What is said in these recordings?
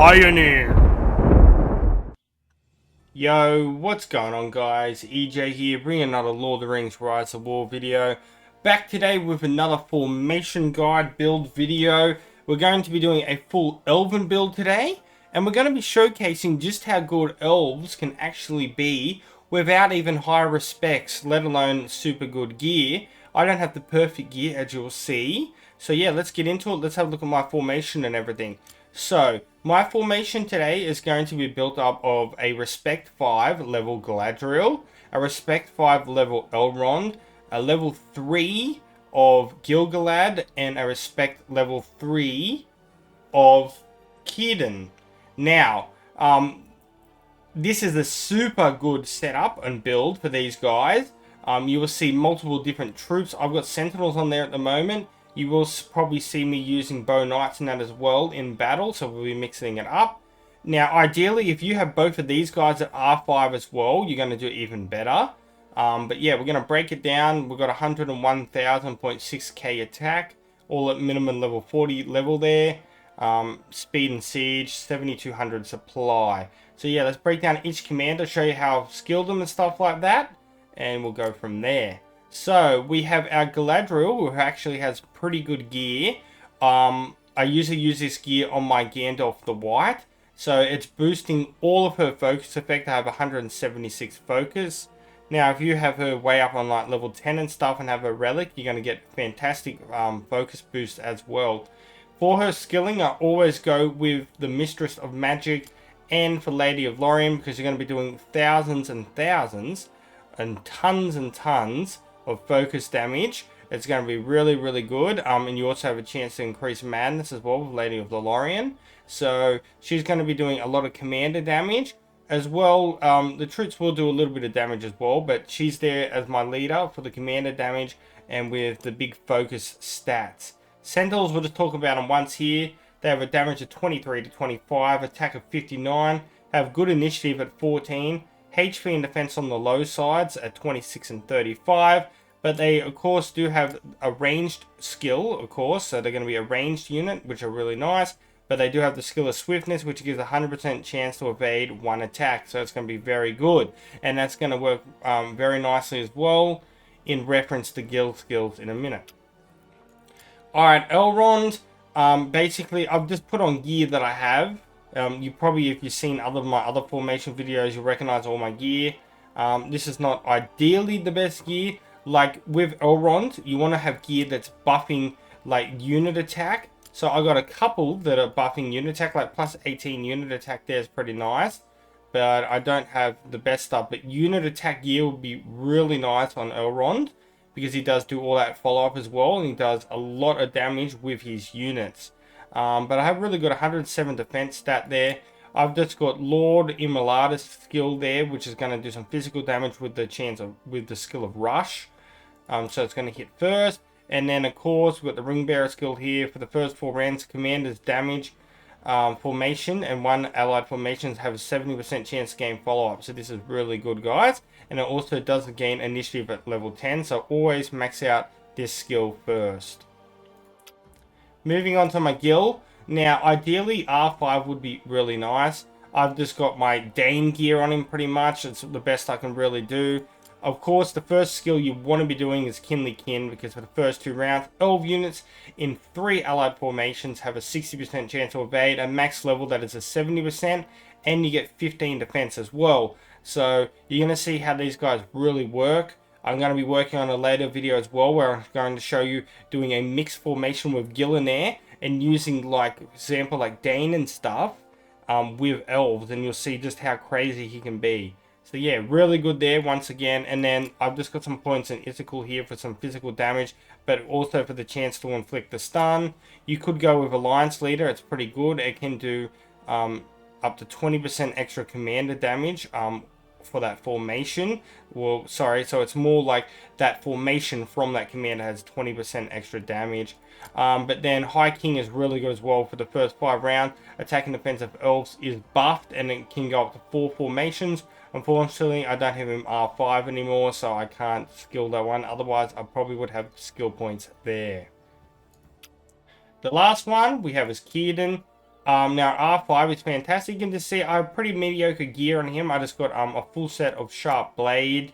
Pioneer. Yo, what's going on guys? EJ here, bringing another Lord of the Rings Rise of War video. Back today with another formation guide build video. We're going to be doing a full Elven build today. And we're going to be showcasing just how good elves can actually be without even high respects, let alone super good gear. I don't have the perfect gear as you'll see. So yeah, let's get into it. Let's have a look at my formation and everything. So, my formation today is going to be built up of a Respect 5 level Galadriel, a Respect 5 level Elrond, a level 3 of Gil-galad, and a Respect level 3 of Cirdan. Now, this is a super good setup and build for these guys. You will see multiple different troops. I've got Sentinels on there at the moment. You will probably see me using Bow Knights and that as well in battle, so we'll be mixing it up. Now, ideally, if you have both of these guys at R5 as well, you're going to do even better. But yeah, we're going to break it down. We've got 101,000.6k attack, all at minimum level 40 level there. Speed and siege, 7,200 supply. So yeah, let's break down each commander, show you how I've skilled them and stuff like that, and we'll go from there. So, we have our Galadriel, who actually has pretty good gear. I usually use this gear on my Gandalf the White. So, it's boosting all of her focus effect. I have 176 focus. Now, if you have her way up on like level 10 and stuff and have her relic, you're going to get fantastic focus boost as well. For her skilling, I always go with the Mistress of Magic and for Lady of Lorien, because you're going to be doing thousands and thousands and tons of focus damage. It's going to be really, really good. And you also have a chance to increase madness as well with Lady of Lorien. So she's going to be doing a lot of commander damage as well. The troops will do a little bit of damage as well, but she's there as my leader for the commander damage and with the big focus stats. Sentials, we'll just talk about them once here. They have a damage of 23 to 25, attack of 59, have good initiative at 14, HP and defense on the low sides at 26 and 35, but they of course do have a ranged skill, of course, so they're going to be a ranged unit, which are really nice, but they do have the skill of swiftness, which gives a 100% chance to evade one attack, so it's going to be very good, and that's going to work very nicely as well in reference to guild skills in a minute. Alright, Elrond, basically I've just put on gear that I have. You probably, if you've seen my other formation videos, you'll recognize all my gear. This is not ideally the best gear. Like with Elrond, you want to have gear that's buffing like unit attack. So I got a couple that are buffing unit attack, like plus 18 unit attack there is pretty nice. But I don't have the best stuff. But unit attack gear would be really nice on Elrond, because he does do all that follow-up as well, and he does a lot of damage with his units. But I have really got 107 defense stat there. I've just got Lord Imolada's skill there, which is going to do some physical damage with the skill of Rush. So it's going to hit first. And then, of course, we've got the Ring Bearer skill here. For the first 4 rounds, Commander's damage formation and one allied formations have a 70% chance to gain follow-up. So this is really good, guys. And it also does gain initiative at level 10. So always max out this skill first. Moving on to my Gil. Now, ideally, R5 would be really nice. I've just got my Dane gear on him pretty much. It's the best I can really do. Of course, the first skill you want to be doing is Kinly Kin, because for the first 2 rounds, elf units in 3 allied formations have a 60% chance to evade, a max level that is a 70%, and you get 15 defense as well. So, you're going to see how these guys really work. I'm going to be working on a later video as well, where I'm going to show you doing a mixed formation with Gil-galad and using, like, example, like Dane and stuff with elves, and you'll see just how crazy he can be. So yeah, really good there once again. And then I've just got some points in Ithaqul here for some physical damage, but also for the chance to inflict the stun. You could go with Alliance Leader, it's pretty good. It can do up to 20% extra commander damage for that formation. Well, sorry, so it's more like that formation from that commander has 20% extra damage. But then High King is really good as well for the first 5 rounds. Attacking defensive elves is buffed, and it can go up to 4 formations. Unfortunately, I don't have him R5 anymore, so I can't skill that one. Otherwise, I probably would have skill points there. The last one we have is Cirdan. Now R5 is fantastic. You can just see I have pretty mediocre gear on him. I just got a full set of sharp blade,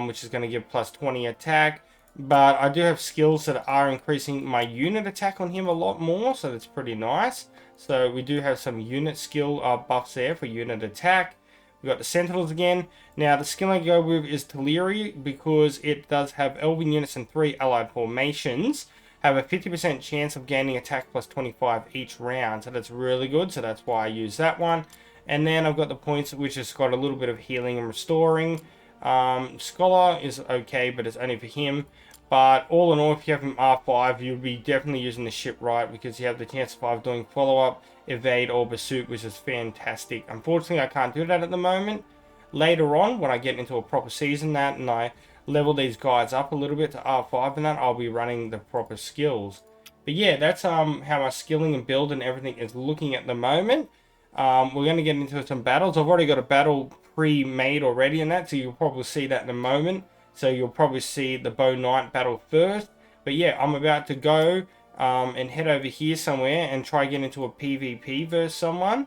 which is going to give plus 20 attack. But I do have skills that are increasing my unit attack on him a lot more, so that's pretty nice. So we do have some unit skill buffs there for unit attack. We've got the Sentinels again. Now the skill I go with is Teleri because it does have Elven units and 3 allied formations. Have a 50% chance of gaining attack plus 25 each round. So that's really good. So that's why I use that one. And then I've got the points which has got a little bit of healing and restoring. Scholar is okay, but it's only for him. But all in all, if you have him R5, you'll be definitely using the ship right because you have the chance of doing follow-up, evade, or pursuit, which is fantastic. Unfortunately, I can't do that at the moment. Later on, when I get into a proper season and I level these guys up a little bit to R5 and that, I'll be running the proper skills. But yeah, that's how my skilling and build and everything is looking at the moment. We're going to get into some battles. I've already got a battle pre-made already in that, so you'll probably see that in a moment. So you'll probably see the Bow Knight battle first. But yeah, I'm about to go and head over here somewhere and try get into a PvP versus someone.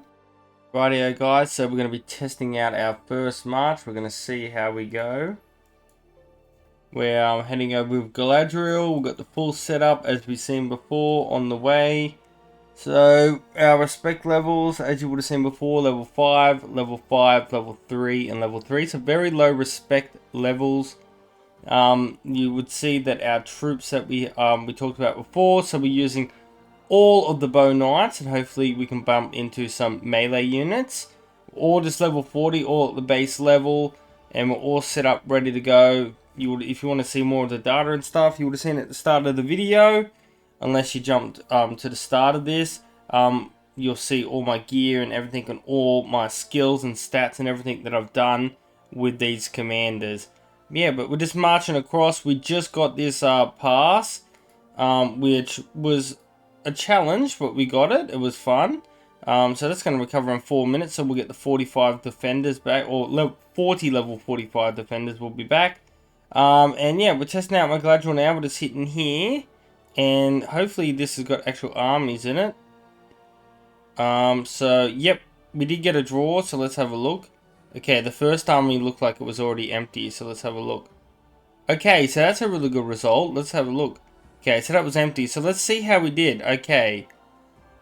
Rightio guys, so we're going to be testing out our first march. We're going to see how we go. We're heading over with Galadriel. We've got the full setup as we've seen before on the way. So our respect levels, as you would have seen before, level 5, level 5, level 3, and level 3. So very low respect levels. You would see that our troops that we talked about before, so we're using all of the Bow Knights, and hopefully we can bump into some melee units. All just level 40, all at the base level, and we're all set up, ready to go. If you want to see more of the data and stuff, you would have seen it at the start of the video. Unless you jumped to the start of this, you'll see all my gear and everything and all my skills and stats and everything that I've done with these commanders. Yeah, but we're just marching across. We just got this pass, which was a challenge, but we got it. It was fun. So that's going to recover in 4 minutes, so we'll get the 45 defenders back, or 40 level 45 defenders will be back. And yeah, we're testing out my Galadriel now. We're just hitting here, and hopefully this has got actual armies in it. So yep, we did get a draw, so let's have a look. Okay, the first army looked like it was already empty, so let's have a look. Okay, so that's a really good result. Let's have a look. Okay, so that was empty, so let's see how we did. Okay,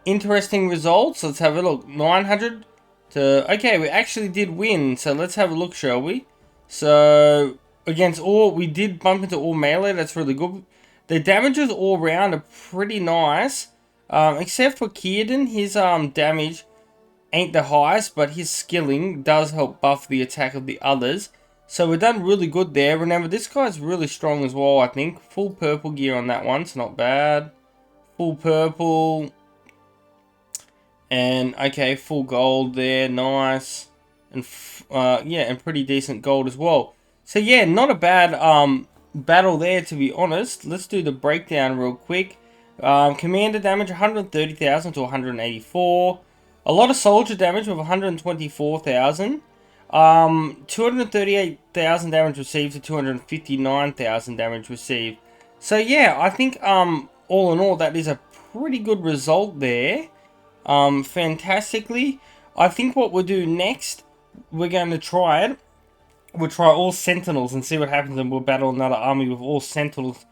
interesting results. Let's have a look. 900 to... Okay, we actually did win, so let's have a look, shall we? So, against all... We did bump into all melee, that's really good. The damages all round are pretty nice, except for Cirdan. His damage ain't the highest, but his skilling does help buff the attack of the others. So we've done really good there. Remember, this guy's really strong as well, I think. Full purple gear on that one, it's not bad. Full purple. And, okay, full gold there, nice. And, yeah, and pretty decent gold as well. So, yeah, not a bad battle there, to be honest. Let's do the breakdown real quick. Commander damage, 130,000 to 184. A lot of soldier damage with 124,000. 238,000 damage received to 259,000 damage received. So yeah, I think all in all that is a pretty good result there. Fantastically. I think what we'll do next, we're going to try it. We'll try all Sentinels and see what happens, and we'll battle another army with all Sentinels.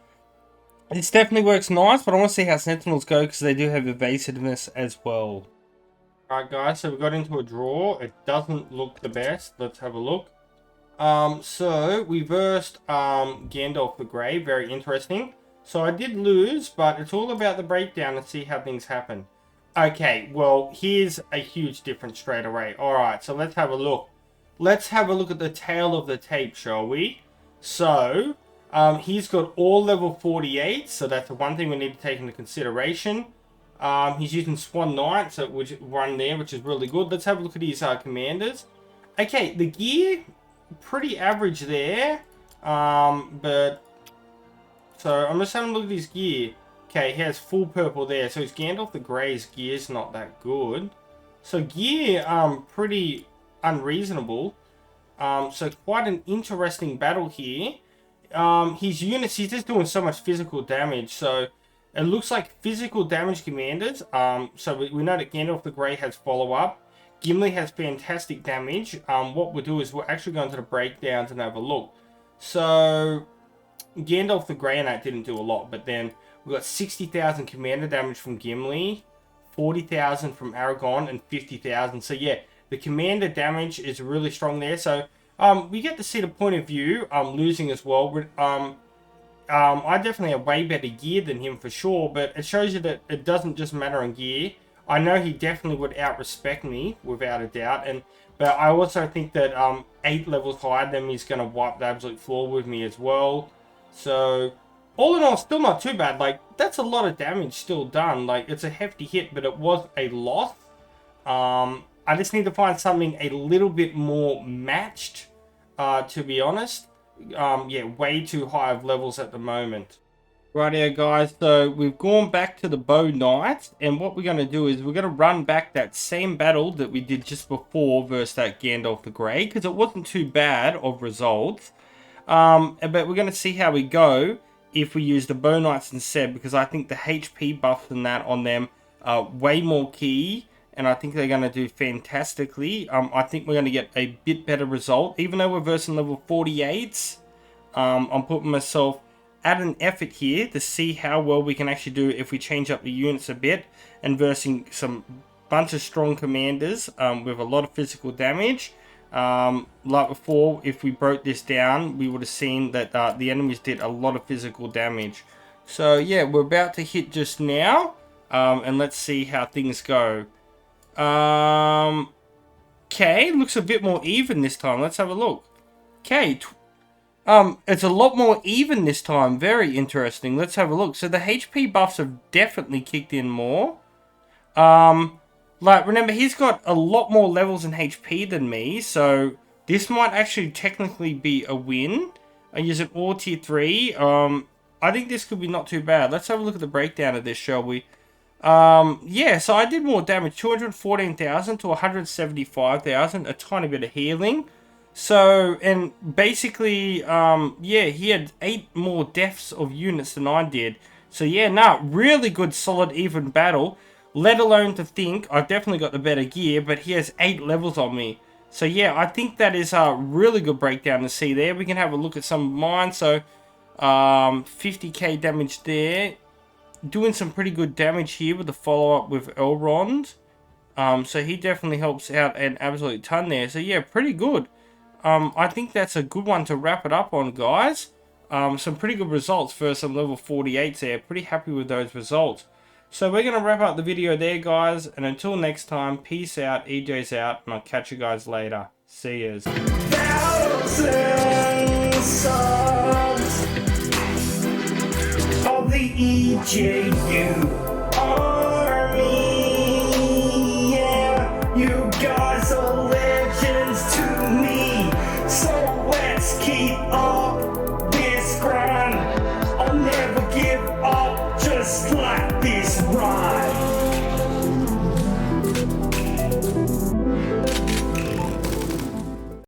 This definitely works nice, but I want to see how Sentinels go because they do have evasiveness as well. Alright guys, so we got into a draw. It doesn't look the best. Let's have a look. So we versed Gandalf the Grey. Very interesting. So I did lose, but it's all about the breakdown and see how things happen. Okay, well, here's a huge difference straight away. Alright, so let's have a look. Let's have a look at the tail of the tape, shall we? So, he's got all level 48, so that's the one thing we need to take into consideration. He's using Swan Knight, so which run there, which is really good. Let's have a look at his commanders. Okay, the gear, pretty average there. But so I'm just having a look at his gear. Okay, he has full purple there, so his Gandalf the Grey's gear's not that good. So gear, pretty unreasonable. So quite an interesting battle here. His units, he's just doing so much physical damage, so It looks like physical damage commanders. So we know that Gandalf the Grey has follow-up. Gimli has fantastic damage. What we'll do is we're actually going to the breakdowns and have a look. So Gandalf the Grey and that didn't do a lot, but then we got 60,000 commander damage from Gimli, 40,000 from Aragorn, and 50,000. So yeah, the commander damage is really strong there. So we get to see the point of view losing as well. I definitely have way better gear than him for sure, but it shows you that it doesn't just matter on gear. I know he definitely would out-respect me, without a doubt, but I also think that 8 levels higher than me is going to wipe the absolute floor with me as well. So, all in all, still not too bad. Like, that's a lot of damage still done. Like, it's a hefty hit, but it was a loss. I just need to find something a little bit more matched, to be honest. Yeah, way too high of levels at the moment. Rightio, guys, so we've gone back to the Bow Knights, and what we're going to do is we're going to run back that same battle that we did just before versus that Gandalf the Grey, because it wasn't too bad of results. But we're going to see how we go if we use the Bow Knights instead, because I think the HP buffs and that on them are way more key, and I think they're going to do fantastically. I think we're going to get a bit better result, even though we're versing level 48s. I'm putting myself at an effort here to see how well we can actually do if we change up the units a bit and versing some bunch of strong commanders with a lot of physical damage. Like before, if we broke this down, we would have seen that the enemies did a lot of physical damage. So yeah, we're about to hit just now, and let's see how things go. Okay, looks a bit more even this time. Let's have a look. Okay, it's a lot more even this time. Very interesting. Let's have a look. So the HP buffs have definitely kicked in more. Like, remember, he's got a lot more levels in HP than me, so this might actually technically be a win. I use it all tier 3. I think this could be not too bad. Let's have a look at the breakdown of this, shall we? Yeah, so I did more damage. 214,000 to 175,000. A tiny bit of healing. So, and basically, yeah, he had 8 more deaths of units than I did. So, yeah, nah, really good, solid, even battle. Let alone to think, I've definitely got the better gear, but he has 8 levels on me. So, yeah, I think that is a really good breakdown to see there. We can have a look at some of mine. So, 50k damage there. Doing some pretty good damage here with the follow-up with Elrond. So, he definitely helps out an absolute ton there. So, yeah, pretty good. I think that's a good one to wrap it up on, guys. Some pretty good results for some level 48s there. Pretty happy with those results. So we're going to wrap up the video there, guys. And until next time, peace out, EJ's out, and I'll catch you guys later. See yous. Thousands songs of the EJU.